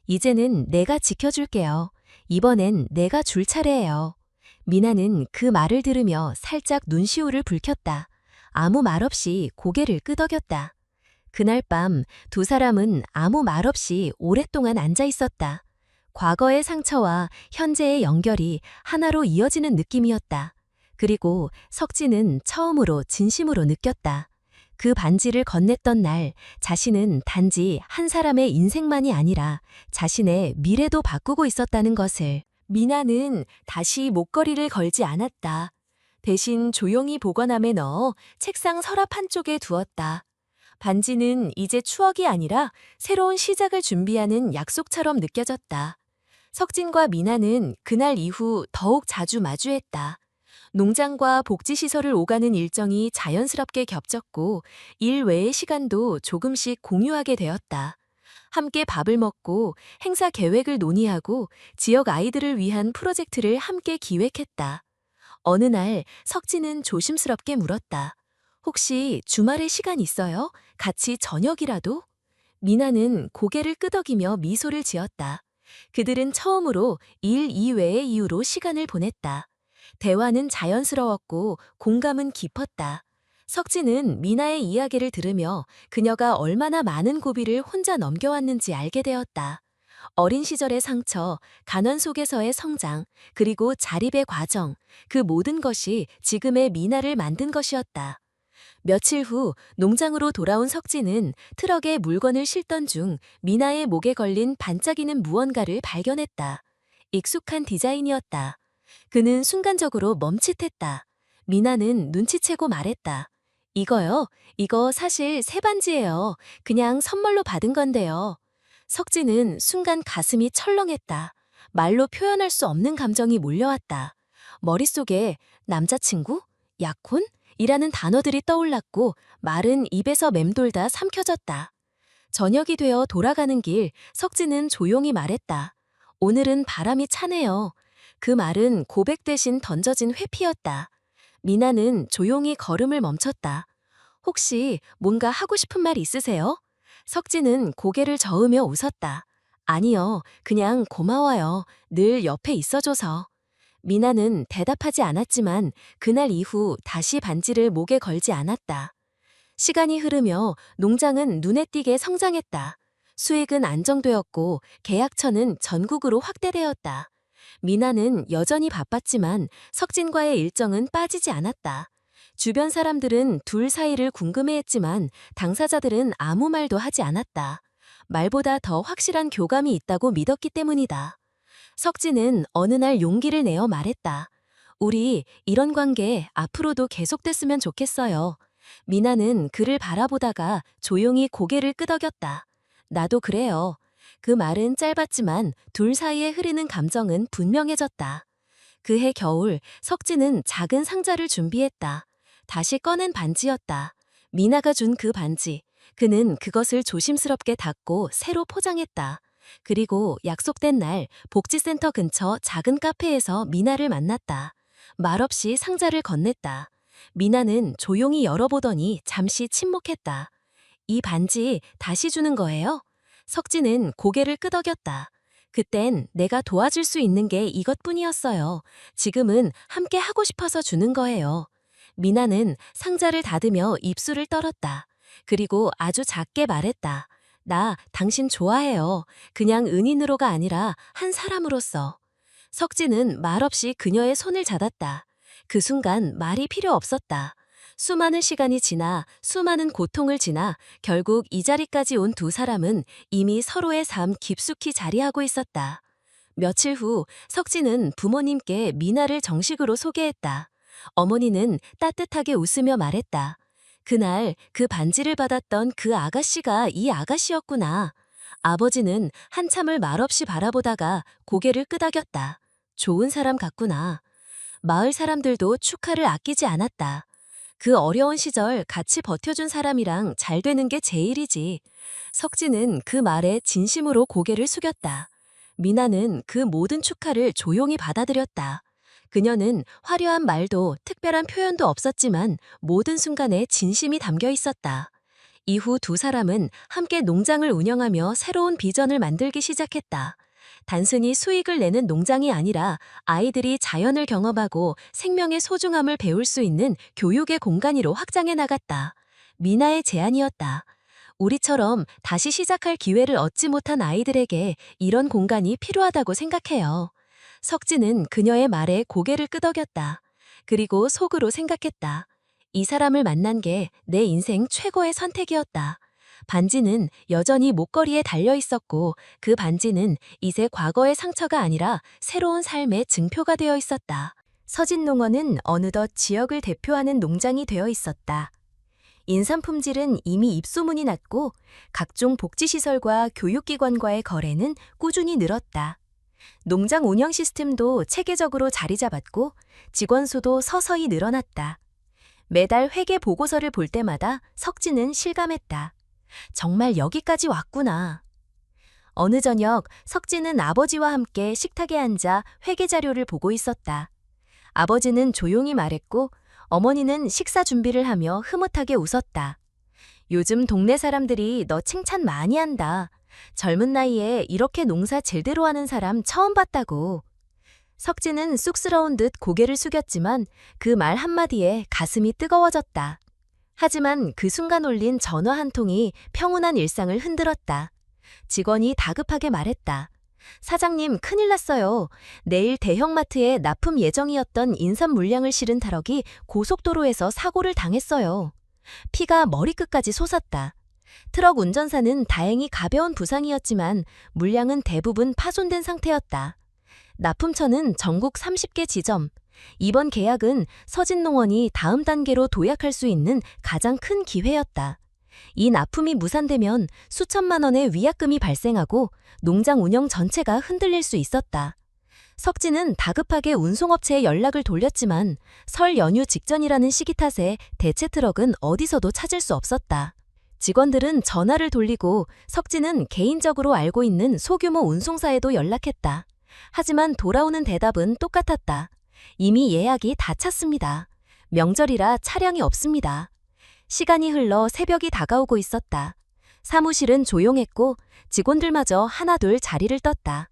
이제는 내가 지켜줄게요. 이번엔 내가 줄 차례예요. 미나는 그 말을 들으며 살짝 눈시울을 붉혔다. 아무 말 없이 고개를 끄덕였다. 그날 밤 2사람은 아무 말 없이 오랫동안 앉아 있었다. 과거의 상처와 현재의 연결이 하나로 이어지는 느낌이었다. 그리고 석진은 처음으로 진심으로 느꼈다. 그 반지를 건넸던 날 자신은 단지 한 사람의 인생만이 아니라 자신의 미래도 바꾸고 있었다는 것을. 미나는 다시 목걸이를 걸지 않았다. 대신 조용히 보관함에 넣어 책상 서랍 한쪽에 두었다. 반지는 이제 추억이 아니라 새로운 시작을 준비하는 약속처럼 느껴졌다. 석진과 미나는 그날 이후 더욱 자주 마주했다. 농장과 복지시설을 오가는 일정이 자연스럽게 겹쳤고 일 외의 시간도 조금씩 공유하게 되었다. 함께 밥을 먹고 행사 계획을 논의하고 지역 아이들을 위한 프로젝트를 함께 기획했다. 어느 날 석진은 조심스럽게 물었다. 혹시 주말에 시간 있어요? 같이 저녁이라도? 미나는 고개를 끄덕이며 미소를 지었다. 그들은 처음으로 일 이외의 이유로 시간을 보냈다. 대화는 자연스러웠고 공감은 깊었다. 석진은 미나의 이야기를 들으며 그녀가 얼마나 많은 고비를 혼자 넘겨왔는지 알게 되었다. 어린 시절의 상처, 가난 속에서의 성장, 그리고 자립의 과정, 그 모든 것이 지금의 미나를 만든 것이었다. 며칠 후 농장으로 돌아온 석진은 트럭에 물건을 싣던 중 미나의 목에 걸린 반짝이는 무언가를 발견했다. 익숙한 디자인이었다. 그는 순간적으로 멈칫했다. 미나는 눈치채고 말했다. 이거요? 이거 사실 새 반지예요. 그냥 선물로 받은 건데요. 석진은 순간 가슴이 철렁했다. 말로 표현할 수 없는 감정이 몰려왔다. 머릿속에 남자친구? 약혼? 이라는 단어들이 떠올랐고 말은 입에서 맴돌다 삼켜졌다. 저녁이 되어 돌아가는 길 석진은 조용히 말했다. 오늘은 바람이 차네요. 그 말은 고백 대신 던져진 회피였다. 미나는 조용히 걸음을 멈췄다. 혹시 뭔가 하고 싶은 말 있으세요? 석진은 고개를 저으며 웃었다. 아니요, 그냥 고마워요. 늘 옆에 있어줘서. 미나는 대답하지 않았지만 그날 이후 다시 반지를 목에 걸지 않았다. 시간이 흐르며 농장은 눈에 띄게 성장했다. 수익은 안정되었고 계약처는 전국으로 확대되었다. 미나는 여전히 바빴지만 석진과의 일정은 빠지지 않았다. 주변 사람들은 둘 사이를 궁금해했지만 당사자들은 아무 말도 하지 않았다. 말보다 더 확실한 교감이 있다고 믿었기 때문이다. 석진은 어느 날 용기를 내어 말했다. 우리 이런 관계 앞으로도 계속됐으면 좋겠어요. 미나는 그를 바라보다가 조용히 고개를 끄덕였다. 나도 그래요. 그 말은 짧았지만 둘 사이에 흐르는 감정은 분명해졌다. 그해 겨울 석진은 작은 상자를 준비했다. 다시 꺼낸 반지였다. 미나가 준 그 반지. 그는 그것을 조심스럽게 닫고 새로 포장했다. 그리고 약속된 날 복지센터 근처 작은 카페에서 미나를 만났다. 말없이 상자를 건넸다. 미나는 조용히 열어보더니 잠시 침묵했다. 이 반지 다시 주는 거예요? 석진은 고개를 끄덕였다. 그땐 내가 도와줄 수 있는 게 이것뿐이었어요. 지금은 함께 하고 싶어서 주는 거예요. 미나는 상자를 닫으며 입술을 떨었다. 그리고 아주 작게 말했다. 나 당신 좋아해요. 그냥 은인으로가 아니라 한 사람으로서. 석진은 말없이 그녀의 손을 잡았다. 그 순간 말이 필요 없었다. 수많은 시간이 지나 수많은 고통을 지나 결국 이 자리까지 온 두 사람은 이미 서로의 삶 깊숙이 자리하고 있었다. 며칠 후 석진은 부모님께 미나를 정식으로 소개했다. 어머니는 따뜻하게 웃으며 말했다. 그날 그 반지를 받았던 그 아가씨가 이 아가씨였구나. 아버지는 한참을 말없이 바라보다가 고개를 끄덕였다. 좋은 사람 같구나. 마을 사람들도 축하를 아끼지 않았다. 그 어려운 시절 같이 버텨준 사람이랑 잘 되는 게 제일이지. 석진은 그 말에 진심으로 고개를 숙였다. 미나는 그 모든 축하를 조용히 받아들였다. 그녀는 화려한 말도 특별한 표현도 없었지만 모든 순간에 진심이 담겨 있었다. 이후 두 사람은 함께 농장을 운영하며 새로운 비전을 만들기 시작했다. 단순히 수익을 내는 농장이 아니라 아이들이 자연을 경험하고 생명의 소중함을 배울 수 있는 교육의 공간으로 확장해 나갔다. 미나의 제안이었다. 우리처럼 다시 시작할 기회를 얻지 못한 아이들에게 이런 공간이 필요하다고 생각해요. 석진은 그녀의 말에 고개를 끄덕였다. 그리고 속으로 생각했다. 이 사람을 만난 게 내 인생 최고의 선택이었다. 반지는 여전히 목걸이에 달려 있었고 그 반지는 이제 과거의 상처가 아니라 새로운 삶의 증표가 되어 있었다. 서진농원은 어느덧 지역을 대표하는 농장이 되어 있었다. 인삼 품질은 이미 입소문이 났고 각종 복지시설과 교육기관과의 거래는 꾸준히 늘었다. 농장 운영 시스템도 체계적으로 자리 잡았고 직원 수도 서서히 늘어났다. 매달 회계 보고서를 볼 때마다 석진은 실감했다. 정말 여기까지 왔구나. 어느 저녁 석진은 아버지와 함께 식탁에 앉아 회계 자료를 보고 있었다. 아버지는 조용히 말했고 어머니는 식사 준비를 하며 흐뭇하게 웃었다. 요즘 동네 사람들이 너 칭찬 많이 한다. 젊은 나이에 이렇게 농사 제대로 하는 사람 처음 봤다고. 석진은 쑥스러운 듯 고개를 숙였지만 그 말 한마디에 가슴이 뜨거워졌다. 하지만 그 순간 올린 전화 한 통이 평온한 일상을 흔들었다. 직원이 다급하게 말했다. 사장님, 큰일 났어요. 내일 대형마트에 납품 예정이었던 인삼 물량을 실은 트럭이 고속도로에서 사고를 당했어요. 피가 머리끝까지 솟았다. 트럭 운전사는 다행히 가벼운 부상이었지만 물량은 대부분 파손된 상태였다. 납품처는 전국 30개 지점. 이번 계약은 서진농원이 다음 단계로 도약할 수 있는 가장 큰 기회였다. 이 납품이 무산되면 수천만 원의 위약금이 발생하고 농장 운영 전체가 흔들릴 수 있었다. 석진은 다급하게 운송업체에 연락을 돌렸지만 설 연휴 직전이라는 시기 탓에 대체 트럭은 어디서도 찾을 수 없었다. 직원들은 전화를 돌리고 석진은 개인적으로 알고 있는 소규모 운송사에도 연락했다. 하지만 돌아오는 대답은 똑같았다. 이미 예약이 다 찼습니다. 명절이라 차량이 없습니다. 시간이 흘러 새벽이 다가오고 있었다. 사무실은 조용했고 직원들마저 하나둘 자리를 떴다.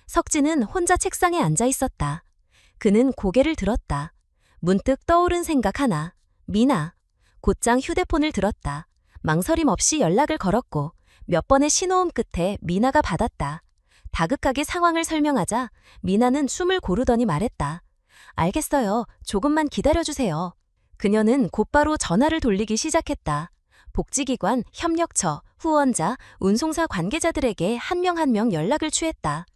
석진은 혼자 책상에 앉아 있었다. 그는 고개를 들었다. 문득 떠오른 생각 하나. 미나. 곧장 휴대폰을 들었다. 망설임 없이 연락을 걸었고 몇 번의 신호음 끝에 미나가 받았다. 다급하게 상황을 설명하자 미나는 숨을 고르더니 말했다. 알겠어요. 조금만 기다려주세요. 그녀는 곧바로 전화를 돌리기 시작했다. 복지기관, 협력처, 후원자, 운송사 관계자들에게 한 명 한 명 연락을 취했다.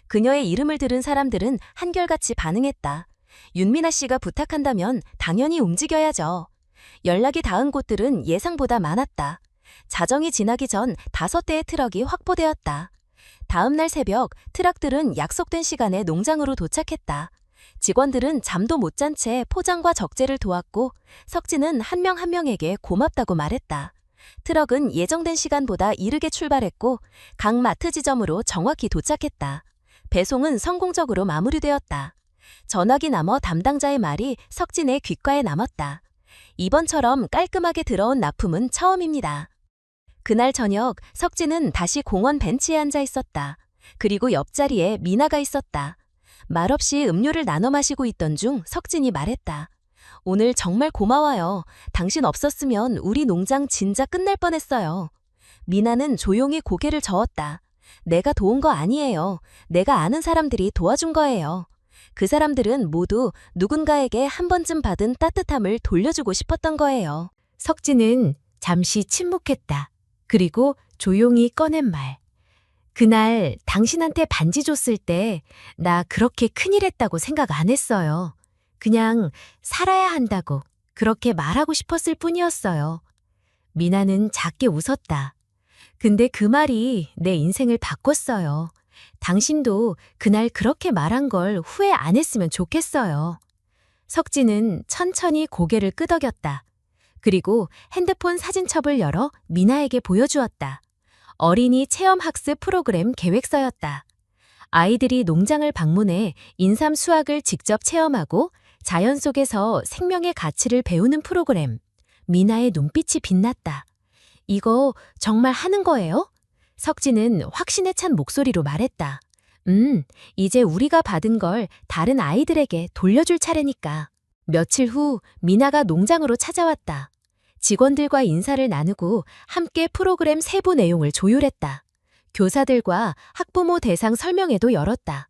그녀의 이름을 들은 사람들은 한결같이 반응했다. 윤미나 씨가 부탁한다면 당연히 움직여야죠. 연락이 닿은 곳들은 예상보다 많았다. 자정이 지나기 전 5대의 트럭이 확보되었다. 다음 날 새벽 트럭들은 약속된 시간에 농장으로 도착했다. 직원들은 잠도 못 잔 채 포장과 적재를 도왔고 석진은 한 명 한 명에게 고맙다고 말했다. 트럭은 예정된 시간보다 이르게 출발했고 각 마트 지점으로 정확히 도착했다. 배송은 성공적으로 마무리되었다. 전화기 너머 담당자의 말이 석진의 귓가에 남았다. 이번처럼 깔끔하게 들어온 납품은 처음입니다. 그날 저녁 석진은 다시 공원 벤치에 앉아 있었다. 그리고 옆자리에 미나가 있었다. 말없이 음료를 나눠 마시고 있던 중 석진이 말했다. 오늘 정말 고마워요. 당신 없었으면 우리 농장 진짜 끝날 뻔했어요. 미나는 조용히 고개를 저었다. 내가 도운 거 아니에요. 내가 아는 사람들이 도와준 거예요. 그 사람들은 모두 누군가에게 한 번쯤 받은 따뜻함을 돌려주고 싶었던 거예요. 석진은 잠시 침묵했다. 그리고 조용히 꺼낸 말. 그날 당신한테 반지 줬을 때 나 그렇게 큰일 했다고 생각 안 했어요. 그냥 살아야 한다고 그렇게 말하고 싶었을 뿐이었어요. 미나는 작게 웃었다. 근데 그 말이 내 인생을 바꿨어요. 당신도 그날 그렇게 말한 걸 후회 안 했으면 좋겠어요. 석진은 천천히 고개를 끄덕였다. 그리고 핸드폰 사진첩을 열어 미나에게 보여주었다. 어린이 체험학습 프로그램 계획서였다. 아이들이 농장을 방문해 인삼 수확을 직접 체험하고 자연 속에서 생명의 가치를 배우는 프로그램. 미나의 눈빛이 빛났다. 이거 정말 하는 거예요? 석진은 확신에 찬 목소리로 말했다. 이제 우리가 받은 걸 다른 아이들에게 돌려줄 차례니까. 며칠 후 미나가 농장으로 찾아왔다. 직원들과 인사를 나누고 함께 프로그램 세부 내용을 조율했다. 교사들과 학부모 대상 설명회도 열었다.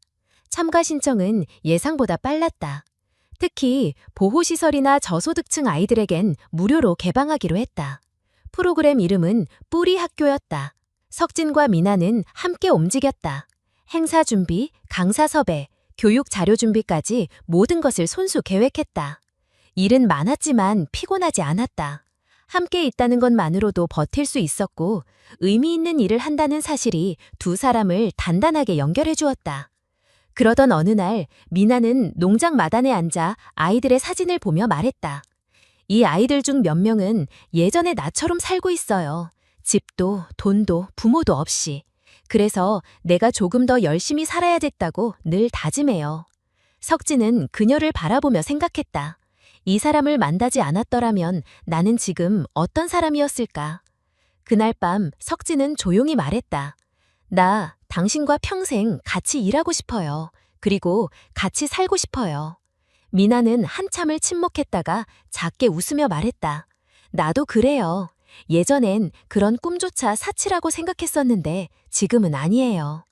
참가 신청은 예상보다 빨랐다. 특히 보호시설이나 저소득층 아이들에겐 무료로 개방하기로 했다. 프로그램 이름은 뿌리 학교였다. 석진과 미나는 함께 움직였다. 행사 준비, 강사 섭외, 교육 자료 준비까지 모든 것을 손수 계획했다. 일은 많았지만 피곤하지 않았다. 함께 있다는 것만으로도 버틸 수 있었고 의미 있는 일을 한다는 사실이 두 사람을 단단하게 연결해 주었다. 그러던 어느 날 미나는 농장 마당에 앉아 아이들의 사진을 보며 말했다. 이 아이들 중 몇 명은 예전에 나처럼 살고 있어요. 집도 돈도 부모도 없이. 그래서 내가 조금 더 열심히 살아야겠다고 늘 다짐해요. 석진은 그녀를 바라보며 생각했다. 이 사람을 만나지 않았더라면 나는 지금 어떤 사람이었을까? 그날 밤 석진은 조용히 말했다. 나 당신과 평생 같이 일하고 싶어요. 그리고 같이 살고 싶어요. 미나는 한참을 침묵했다가 작게 웃으며 말했다. 나도 그래요. 예전엔 그런 꿈조차 사치라고 생각했었는데 지금은 아니에요.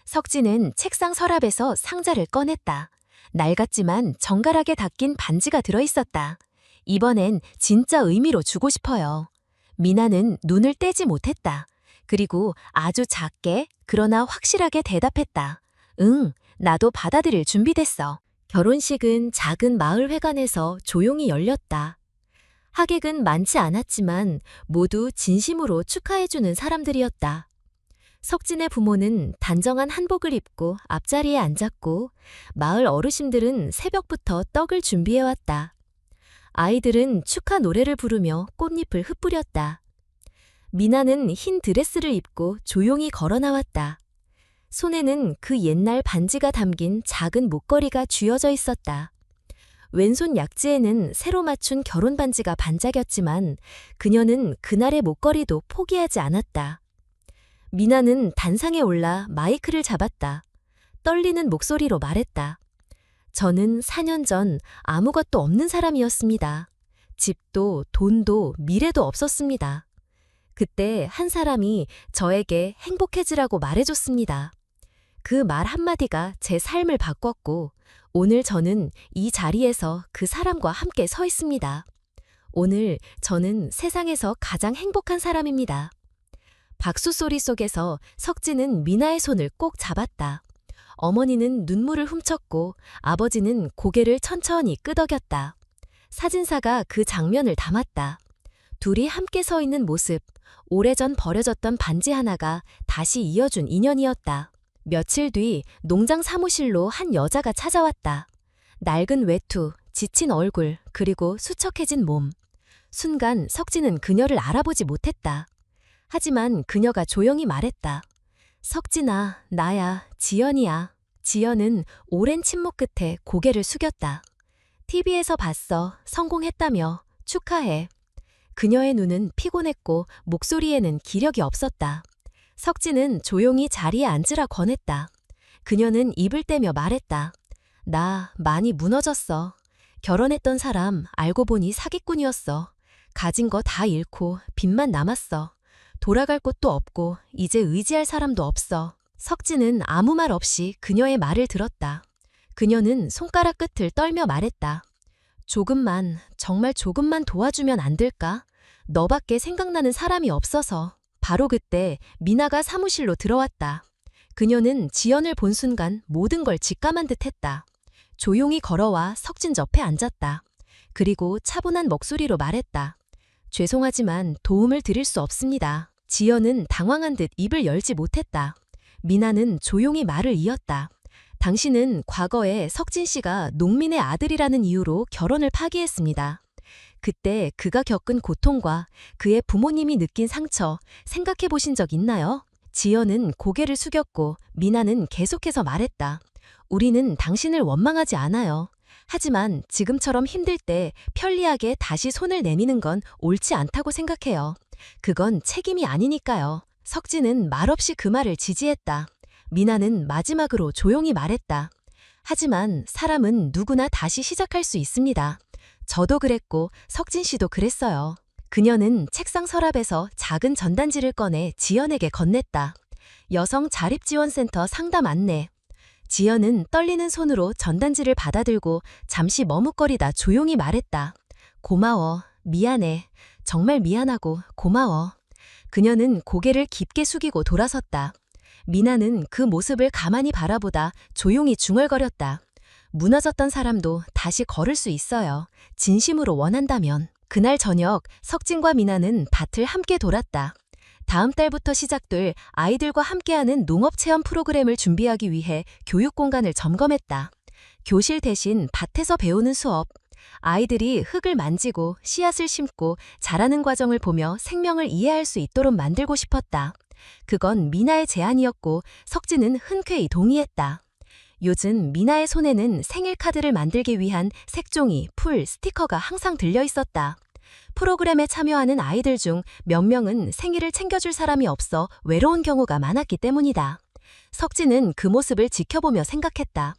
석진은 책상 서랍에서 상자를 꺼냈다. 낡았지만 정갈하게 닦인 반지가 들어있었다. 이번엔 진짜 의미로 주고 싶어요. 미나는 눈을 떼지 못했다. 그리고 아주 작게 그러나 확실하게 대답했다. 응, 나도 받아들일 준비됐어. 결혼식은 작은 마을 회관에서 조용히 열렸다. 하객은 많지 않았지만 모두 진심으로 축하해주는 사람들이었다. 석진의 부모는 단정한 한복을 입고 앞자리에 앉았고 마을 어르신들은 새벽부터 떡을 준비해왔다. 아이들은 축하 노래를 부르며 꽃잎을 흩뿌렸다. 미나는 흰 드레스를 입고 조용히 걸어 나왔다. 손에는 그 옛날 반지가 담긴 작은 목걸이가 쥐어져 있었다. 왼손 약지에는 새로 맞춘 결혼 반지가 반짝였지만 그녀는 그날의 목걸이도 포기하지 않았다. 미나는 단상에 올라 마이크를 잡았다. 떨리는 목소리로 말했다. 저는 4년 전 아무것도 없는 사람이었습니다. 집도 돈도 미래도 없었습니다. 그때 한 사람이 저에게 행복해지라고 말해줬습니다. 그 말 한마디가 제 삶을 바꿨고 오늘 저는 이 자리에서 그 사람과 함께 서 있습니다. 오늘 저는 세상에서 가장 행복한 사람입니다. 박수 소리 속에서 석진은 미나의 손을 꼭 잡았다. 어머니는 눈물을 훔쳤고 아버지는 고개를 천천히 끄덕였다. 사진사가 그 장면을 담았다. 둘이 함께 서 있는 모습, 오래전 버려졌던 반지 하나가 다시 이어준 인연이었다. 며칠 뒤 농장 사무실로 한 여자가 찾아왔다. 낡은 외투, 지친 얼굴, 그리고 수척해진 몸. 순간 석진은 그녀를 알아보지 못했다. 하지만 그녀가 조용히 말했다. 석진아, 나야, 지연이야. 지연은 오랜 침묵 끝에 고개를 숙였다. TV에서 봤어. 성공했다며. 축하해. 그녀의 눈은 피곤했고 목소리에는 기력이 없었다. 석진은 조용히 자리에 앉으라 권했다. 그녀는 입을 떼며 말했다. 나 많이 무너졌어. 결혼했던 사람 알고 보니 사기꾼이었어. 가진 거 다 잃고 빚만 남았어. 돌아갈 곳도 없고 이제 의지할 사람도 없어. 석진은 아무 말 없이 그녀의 말을 들었다. 그녀는 손가락 끝을 떨며 말했다. 조금만, 정말 조금만 도와주면 안 될까? 너밖에 생각나는 사람이 없어서. 바로 그때 미나가 사무실로 들어왔다. 그녀는 지연을 본 순간 모든 걸 직감한 듯 했다. 조용히 걸어와 석진 옆에 앉았다. 그리고 차분한 목소리로 말했다. 죄송하지만 도움을 드릴 수 없습니다. 지연은 당황한 듯 입을 열지 못했다. 미나는 조용히 말을 이었다. 당신은 과거에 석진 씨가 농민의 아들이라는 이유로 결혼을 파기했습니다. 그때 그가 겪은 고통과 그의 부모님이 느낀 상처 생각해 보신 적 있나요? 지연은 고개를 숙였고 미나는 계속해서 말했다. 우리는 당신을 원망하지 않아요. 하지만 지금처럼 힘들 때 편리하게 다시 손을 내미는 건 옳지 않다고 생각해요. 그건 책임이 아니니까요. 석진은 말없이 그 말을 지지했다. 미나는 마지막으로 조용히 말했다. 하지만 사람은 누구나 다시 시작할 수 있습니다. 저도 그랬고 석진 씨도 그랬어요. 그녀는 책상 서랍에서 작은 전단지를 꺼내 지연에게 건넸다. 여성 자립지원센터 상담 안내. 지연은 떨리는 손으로 전단지를 받아들고 잠시 머뭇거리다 조용히 말했다. 고마워. 미안해. 정말 미안하고 고마워. 그녀는 고개를 깊게 숙이고 돌아섰다. 미나는 그 모습을 가만히 바라보다 조용히 중얼거렸다. 무너졌던 사람도 다시 걸을 수 있어요. 진심으로 원한다면. 그날 저녁 석진과 미나는 밭을 함께 돌았다. 다음 달부터 시작될 아이들과 함께하는 농업체험 프로그램을 준비하기 위해 교육 공간을 점검했다. 교실 대신 밭에서 배우는 수업. 아이들이 흙을 만지고 씨앗을 심고 자라는 과정을 보며 생명을 이해할 수 있도록 만들고 싶었다. 그건 미나의 제안이었고 석진은 흔쾌히 동의했다. 요즘 미나의 손에는 생일 카드를 만들기 위한 색종이, 풀, 스티커가 항상 들려 있었다. 프로그램에 참여하는 아이들 중 몇 명은 생일을 챙겨줄 사람이 없어 외로운 경우가 많았기 때문이다. 석진은 그 모습을 지켜보며 생각했다.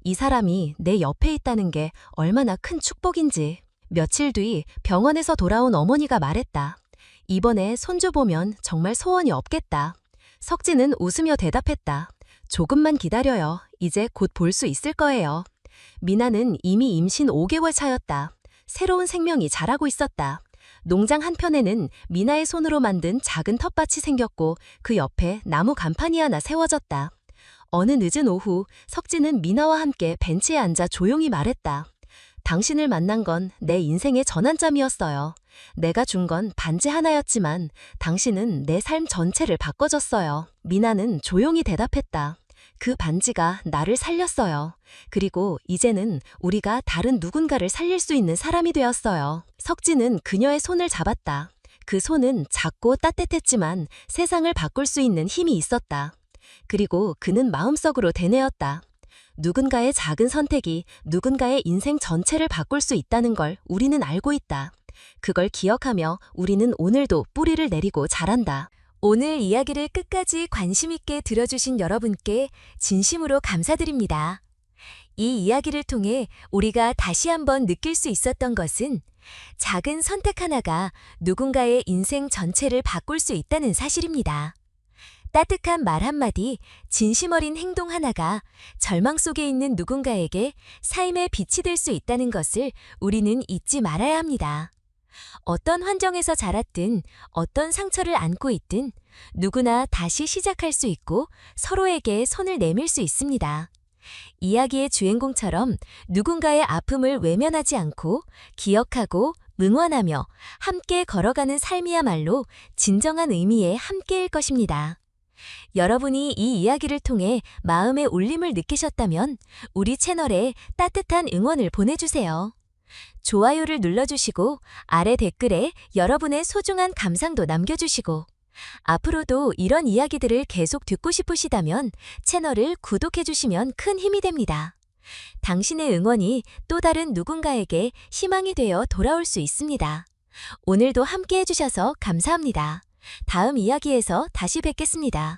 이 사람이 내 옆에 있다는 게 얼마나 큰 축복인지. 며칠 뒤 병원에서 돌아온 어머니가 말했다. 이번에 손주 보면 정말 소원이 없겠다. 석진은 웃으며 대답했다. 조금만 기다려요. 이제 곧 볼 수 있을 거예요. 미나는 이미 임신 5개월 차였다. 새로운 생명이 자라고 있었다. 농장 한편에는 미나의 손으로 만든 작은 텃밭이 생겼고 그 옆에 나무 간판이 하나 세워졌다. 어느 늦은 오후 석진은 미나와 함께 벤치에 앉아 조용히 말했다. 당신을 만난 건 내 인생의 전환점이었어요. 내가 준 건 반지 하나였지만 당신은 내 삶 전체를 바꿔줬어요. 미나는 조용히 대답했다. 그 반지가 나를 살렸어요. 그리고 이제는 우리가 다른 누군가를 살릴 수 있는 사람이 되었어요. 석진은 그녀의 손을 잡았다. 그 손은 작고 따뜻했지만 세상을 바꿀 수 있는 힘이 있었다. 그리고 그는 마음속으로 되뇌었다. 누군가의 작은 선택이 누군가의 인생 전체를 바꿀 수 있다는 걸 우리는 알고 있다. 그걸 기억하며 우리는 오늘도 뿌리를 내리고 자란다. 오늘 이야기를 끝까지 관심 있게 들어주신 여러분께 진심으로 감사드립니다. 이 이야기를 통해 우리가 다시 한번 느낄 수 있었던 것은 작은 선택 하나가 누군가의 인생 전체를 바꿀 수 있다는 사실입니다. 따뜻한 말 한마디, 진심 어린 행동 하나가 절망 속에 있는 누군가에게 삶의 빛이 될 수 있다는 것을 우리는 잊지 말아야 합니다. 어떤 환경에서 자랐든, 어떤 상처를 안고 있든 누구나 다시 시작할 수 있고 서로에게 손을 내밀 수 있습니다. 이야기의 주인공처럼 누군가의 아픔을 외면하지 않고 기억하고 응원하며 함께 걸어가는 삶이야말로 진정한 의미의 함께일 것입니다. 여러분이 이 이야기를 통해 마음의 울림을 느끼셨다면 우리 채널에 따뜻한 응원을 보내주세요. 좋아요를 눌러주시고 아래 댓글에 여러분의 소중한 감상도 남겨주시고 앞으로도 이런 이야기들을 계속 듣고 싶으시다면 채널을 구독해주시면 큰 힘이 됩니다. 당신의 응원이 또 다른 누군가에게 희망이 되어 돌아올 수 있습니다. 오늘도 함께 해주셔서 감사합니다. 다음 이야기에서 다시 뵙겠습니다.